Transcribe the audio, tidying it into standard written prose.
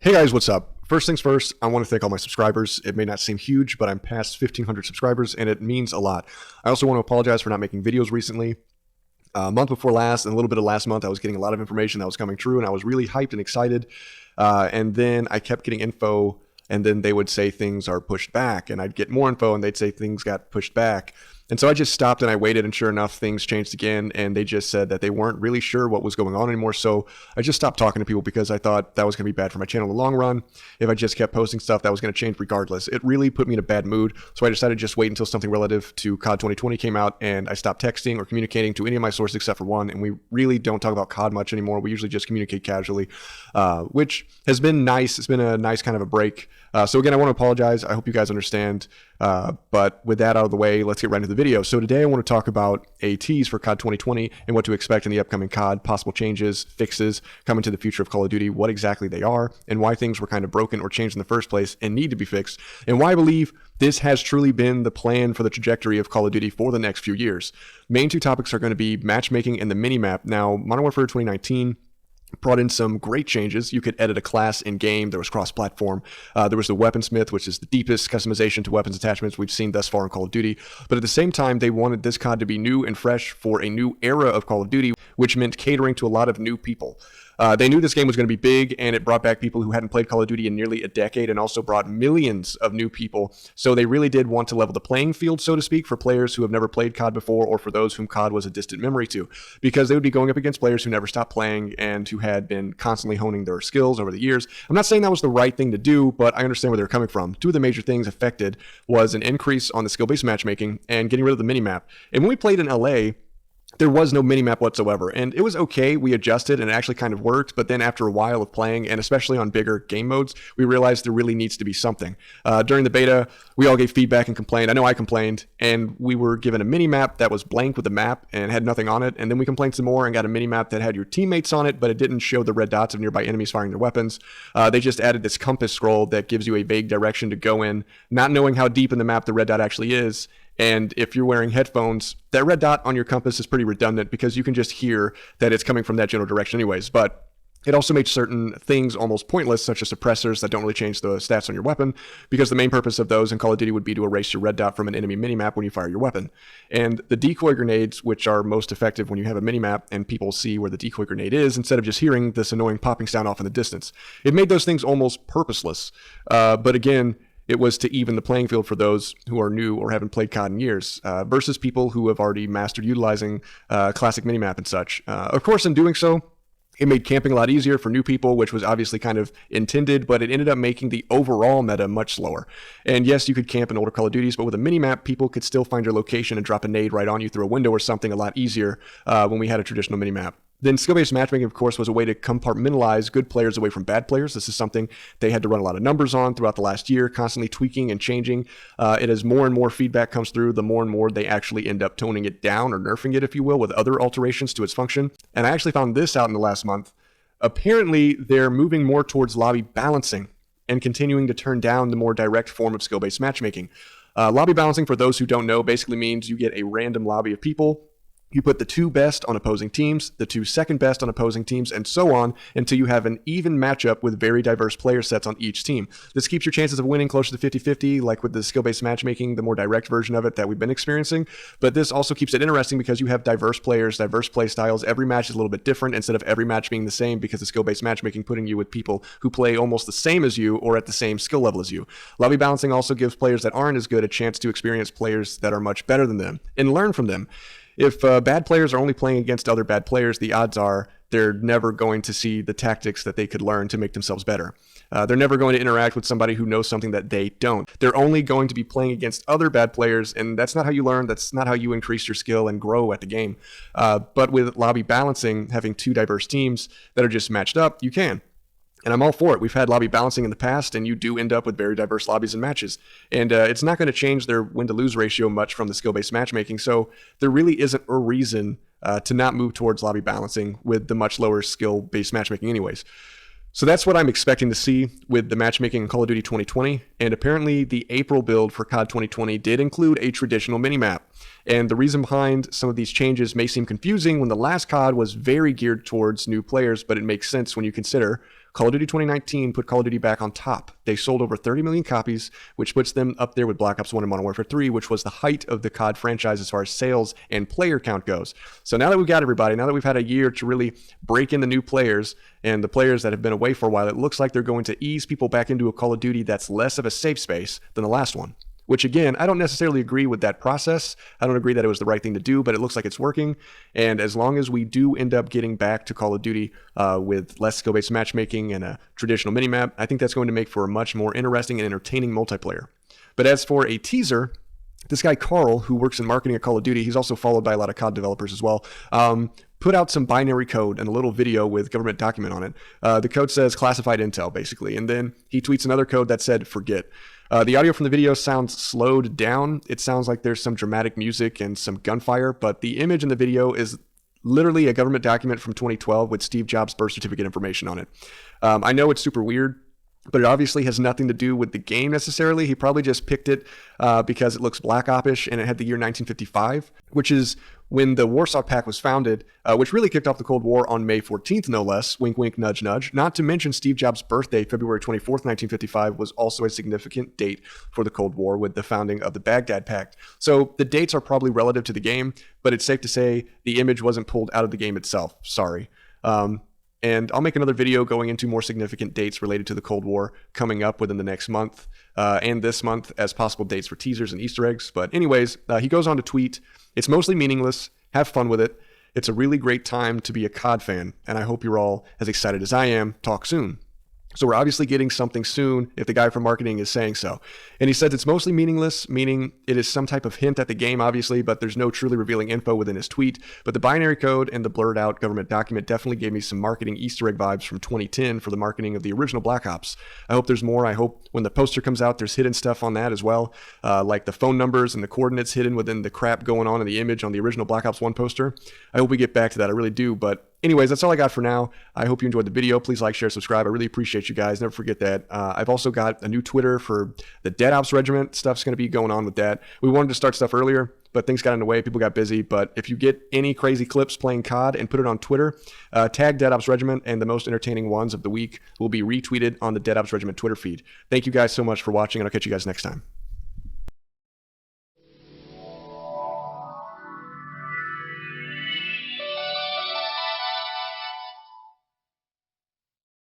Hey guys, what's up? First things first, I want to thank all my subscribers. It may not seem huge, but I'm past 1,500 subscribers, and it means a lot. I also want to apologize for not making videos recently. A month before last, and a little bit of last month, I was getting a lot of information that was coming true, and I was really hyped and excited. And then I kept getting info, and then they would say things are pushed back, and I'd get more info, and they'd say things got pushed back. And so I just stopped and I waited, and sure enough, things changed again, and they just said that they weren't really sure what was going on anymore. So I just stopped talking to people because I thought that was going to be bad for my channel in the long run. If I just kept posting stuff, that was going to change regardless. It really put me in a bad mood. So I decided to just wait until something relative to COD 2020 came out, and I stopped texting or communicating to any of my sources except for one. And we really don't talk about COD much anymore. We usually just communicate casually, which has been nice. It's been a nice kind of a break. So again, I want to apologize. I hope you guys understand. But with that out of the way, let's get right into the video. So today I want to talk about a tease for COD 2020 and what to expect in the upcoming COD, possible changes, fixes, coming to the future of Call of Duty, what exactly they are, and why things were kind of broken or changed in the first place and need to be fixed, and why I believe this has truly been the plan for the trajectory of Call of Duty for the next few years. Main two topics are going to be matchmaking and the minimap. Now, Modern Warfare 2019 brought in some great changes. You could edit a class in game. There was cross-platform. There was the weaponsmith, which is the deepest customization to weapons attachments we've seen thus far in Call of Duty. But at the same time, they wanted this COD to be new and fresh for a new era of Call of Duty, which meant catering to a lot of new people. They knew this game was going to be big, and it brought back people who hadn't played Call of Duty in nearly a decade, and also brought millions of new people. So they really did want to level the playing field, so to speak, for players who have never played COD before, or for those whom COD was a distant memory to, because they would be going up against players who never stopped playing and who had been constantly honing their skills over the years. I'm not saying that was the right thing to do, but I understand where they're coming from. Two of the major things affected was an increase on the skill-based matchmaking and getting rid of the minimap. And when we played in LA, there was no minimap whatsoever, and it was okay. We adjusted, and it actually kind of worked, but then after a while of playing, and especially on bigger game modes, we realized there really needs to be something. During the beta, we all gave feedback and complained. I know I complained, and we were given a minimap that was blank with a map and had nothing on it, and then we complained some more and got a minimap that had your teammates on it, but it didn't show the red dots of nearby enemies firing their weapons. They just added this compass scroll that gives you a vague direction to go in, not knowing how deep in the map the red dot actually is. And if you're wearing headphones, that red dot on your compass is pretty redundant because you can just hear that it's coming from that general direction anyways. But it also made certain things almost pointless, such as suppressors that don't really change the stats on your weapon, because the main purpose of those in Call of Duty would be to erase your red dot from an enemy minimap when you fire your weapon. And the decoy grenades, which are most effective when you have a minimap and people see where the decoy grenade is, instead of just hearing this annoying popping sound off in the distance. It made those things almost purposeless. But again, it was to even the playing field for those who are new or haven't played COD in years, versus people who have already mastered utilizing classic minimap and such. Of course, in doing so, it made camping a lot easier for new people, which was obviously kind of intended, but it ended up making the overall meta much slower. And yes, you could camp in older Call of Duties, but with a minimap, people could still find your location and drop a nade right on you through a window or something a lot easier when we had a traditional minimap. Then skill-based matchmaking, of course, was a way to compartmentalize good players away from bad players. This is something they had to run a lot of numbers on throughout the last year, constantly tweaking and changing. It as more and more feedback comes through, the more and more they actually end up toning it down or nerfing it, if you will, with other alterations to its function. And I actually found this out in the last month. Apparently, they're moving more towards lobby balancing and continuing to turn down the more direct form of skill-based matchmaking. Lobby balancing, for those who don't know, basically means you get a random lobby of people. You put the two best on opposing teams, the two second best on opposing teams, and so on until you have an even matchup with very diverse player sets on each team. This keeps your chances of winning closer to 50-50, like with the skill-based matchmaking, the more direct version of it that we've been experiencing. But this also keeps it interesting because you have diverse players, diverse play styles. Every match is a little bit different instead of every match being the same, because the skill-based matchmaking putting you with people who play almost the same as you or at the same skill level as you. Lobby balancing also gives players that aren't as good a chance to experience players that are much better than them and learn from them. If bad players are only playing against other bad players, the odds are they're never going to see the tactics that they could learn to make themselves better. They're never going to interact with somebody who knows something that they don't. They're only going to be playing against other bad players, and that's not how you learn. That's not how you increase your skill and grow at the game. But with lobby balancing, having two diverse teams that are just matched up, you can. And I'm all for it. We've had lobby balancing in the past, and you do end up with very diverse lobbies and matches. And it's not going to change their win-to-lose ratio much from the skill-based matchmaking, so there really isn't a reason to not move towards lobby balancing with the much lower skill-based matchmaking anyways. So that's what I'm expecting to see with the matchmaking in Call of Duty 2020, and apparently the April build for COD 2020 did include a traditional minimap. And the reason behind some of these changes may seem confusing when the last COD was very geared towards new players, but it makes sense when you consider Call of Duty 2019 put Call of Duty back on top. They sold over 30 million copies, which puts them up there with Black Ops 1 and Modern Warfare 3, which was the height of the COD franchise as far as sales and player count goes. So now that we've got everybody, now that we've had a year to really break in the new players and the players that have been away for a while, it looks like they're going to ease people back into a Call of Duty that's less of a safe space than the last one. Which again, I don't necessarily agree with that process. I don't agree that it was the right thing to do, but it looks like it's working. And as long as we do end up getting back to Call of Duty with less skill-based matchmaking and a traditional minimap, I think that's going to make for a much more interesting and entertaining multiplayer. But as for a teaser, this guy Carl, who works in marketing at Call of Duty, he's also followed by a lot of COD developers as well, put out some binary code and a little video with government document on it. The code says classified intel, basically. And then he tweets another code that said forget. The audio from the video sounds slowed down. It sounds like there's some dramatic music and some gunfire, but the image in the video is literally a government document from 2012 with Steve Jobs' birth certificate information on it. I know it's super weird, but it obviously has nothing to do with the game necessarily. He probably just picked it because it looks Black Ops-ish and it had the year 1955, which is when the Warsaw Pact was founded, which really kicked off the Cold War on May 14th, no less. Wink, wink, nudge, nudge. Not to mention Steve Jobs' birthday, February 24th, 1955, was also a significant date for the Cold War with the founding of the Baghdad Pact. So the dates are probably relative to the game, but it's safe to say the image wasn't pulled out of the game itself. Sorry. And I'll make another video going into more significant dates related to the Cold War coming up within the next month and this month as possible dates for teasers and Easter eggs. But anyways, he goes on to tweet, "It's mostly meaningless. Have fun with it. It's a really great time to be a COD fan, and I hope you're all as excited as I am. Talk soon." So we're obviously getting something soon if the guy from marketing is saying so. And he says it's mostly meaningless, meaning it is some type of hint at the game, obviously, but there's no truly revealing info within his tweet. But the binary code and the blurred out government document definitely gave me some marketing Easter egg vibes from 2010 for the marketing of the original Black Ops. I hope there's more. I hope when the poster comes out, there's hidden stuff on that as well, like the phone numbers and the coordinates hidden within the crap going on in the image on the original Black Ops 1 poster. I hope we get back to that. I really do. But anyways, that's all I got for now. I hope you enjoyed the video. Please like, share, subscribe. I really appreciate you guys. Never forget that. I've also got a new Twitter for the Dead Ops Regiment. Stuff's going to be going on with that. We wanted to start stuff earlier, but things got in the way. People got busy. But if you get any crazy clips playing COD and put it on Twitter, tag Dead Ops Regiment, and the most entertaining ones of the week will be retweeted on the Dead Ops Regiment Twitter feed. Thank you guys so much for watching, and I'll catch you guys next time.